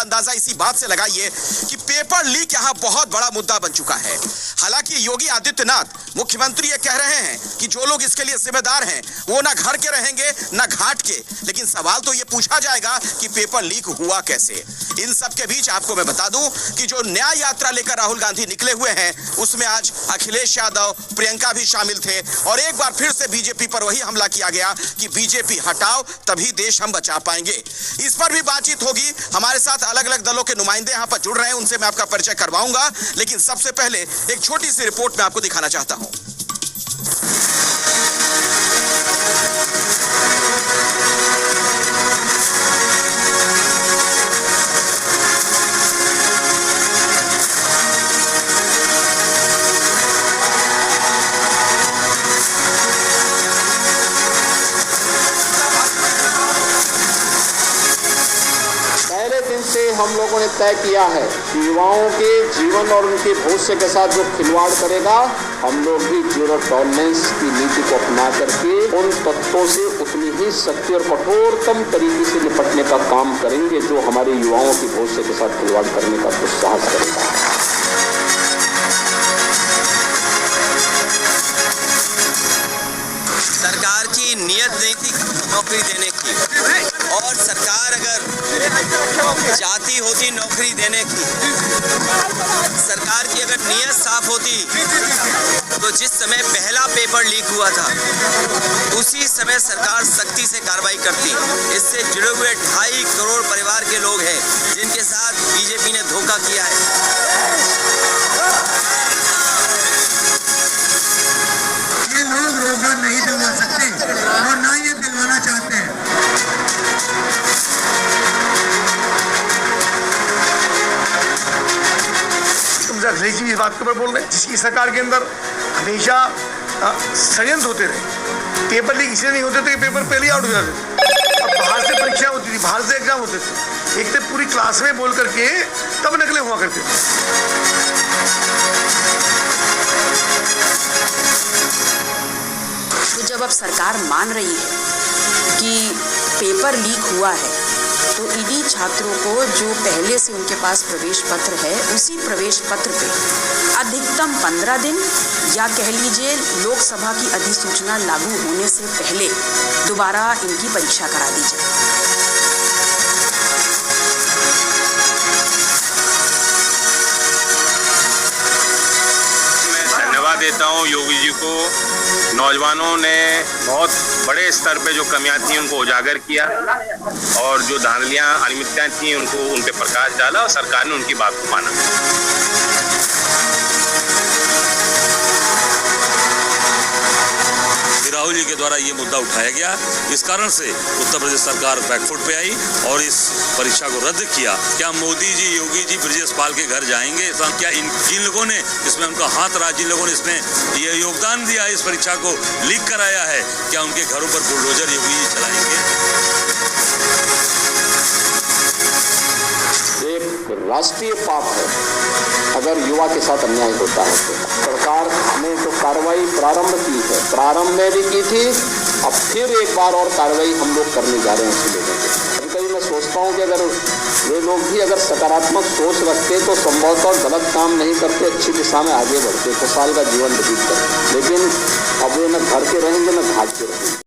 अंदाजा इसी बात से लगाइए कि पेपर लीक यहाँ बहुत बड़ा मुद्दा बन चुका है। हालांकि योगी आदित्यनाथ मुख्यमंत्री ये कह रहे हैं कि जो लोग इसके लिए जिम्मेदार हैं वो ना घर के रहेंगे ना घाट के, लेकिन सवाल तो ये पूछा जाएगा कि पेपर लीक हुआ कैसे। इन सब के बीच आपको मैं बता दूं कि जो न्याय यात्रा लेकर राहुल गांधी निकले हुए हैं उसमें आज अखिलेश यादव, प्रियंका भी शामिल थे और एक बार फिर से बीजेपी पर वही हमला किया गया कि बीजेपी हटाओ तभी देश हम बचा पाएंगे। इस पर भी बातचीत होगी। हमारे साथ अलग अलग दलों के नुमाइंदे यहाँ पर जुड़ रहे हैं, उनसे मैं आपका परिचय करवाऊंगा, लेकिन सबसे पहले एक छोटी सी रिपोर्ट मैं आपको दिखाना चाहता हूं। से हम लोगों ने तय किया है कि युवाओं के जीवन और उनके भविष्य के साथ जो खिलवाड़ करेगा, हम लोग भी जीरो टॉलरेंस की नीति को अपना करके उन तत्वों से उतनी ही सख्ती और कठोरतम तरीके से निपटने का काम करेंगे जो हमारे युवाओं के भविष्य के साथ खिलवाड़ करने का दुस्साहस करेगा। सरकार की नियत नहीं थी नौकरी देने की, और सरकार अगर चाहती होती नौकरी देने की, सरकार की अगर नियत साफ होती तो जिस समय पहला पेपर लीक हुआ था उसी समय सरकार सख्ती से कार्रवाई करती। इससे जुड़े हुए 2.5 करोड़ परिवार के लोग हैं जिनके साथ बीजेपी ने धोखा किया है। ये लोग रोजगार नहीं दिलवा सकते और ना ये दिलवाना चाहते हैं। अखिलेश जी इस बात के ऊपर बोल रहे हैं जिसकी सरकार के अंदर हमेशा षड्यंत्र होते रहे। पेपर लीक इसलिए नहीं होते थे कि पेपर पहले आउट हो जाते और बाहर से परीक्षा होती थी, बाहर से एग्जाम होते थे, एक तो पूरी क्लास में बोल करके तब नकलें हुआ करते थे। तो जब अब सरकार मान रही है कि पेपर लीक हुआ है तो ईडी छात्रों को जो पहले से उनके पास प्रवेश पत्र है उसी प्रवेश पत्र पे अधिकतम 15 दिन या कह लीजिए लोकसभा की अधिसूचना लागू होने से पहले दोबारा इनकी परीक्षा करा दी जाए। देता हूं योगी जी को। नौजवानों ने बहुत बड़े स्तर पे जो कमियां थी उनको उजागर किया और जो धांधलियां अनियमितताएं थी उनको उन पे प्रकाश डाला और सरकार ने उनकी बात को माना। राहुल जी के द्वारा ये मुद्दा उठाया गया, इस कारण से उत्तर प्रदेश सरकार बैकफुट पे आई और इस परीक्षा को रद्द किया। क्या मोदी जी, योगी जी ब्रजेश पाल के घर जाएंगे? क्या इन लोगों ने इसमें उनका हाथ रहा, जिन लोगों ने इसमें ये योगदान दिया, इस परीक्षा को लीक कराया है, क्या उनके घरों पर बुलडोजर योगी जी चलाएंगे? एक राष्ट्रीय पाप है अगर युवा के साथ अन्याय होता है। सरकार ने जो कार्रवाई प्रारंभ की है, प्रारंभ में भी की थी, अब फिर एक बार और कार्रवाई हम लोग करने जा रहे हैं उसी लोगों को। कभी कभी मैं सोचता हूँ कि अगर वे लोग भी अगर सकारात्मक सोच रखते तो संभवतः गलत काम नहीं करते, अच्छी दिशा में आगे बढ़ते, खुशहाल का जीवन व्यतीत करते, लेकिन अब वे न घर के रहेंगे न घाट के रहेंगे।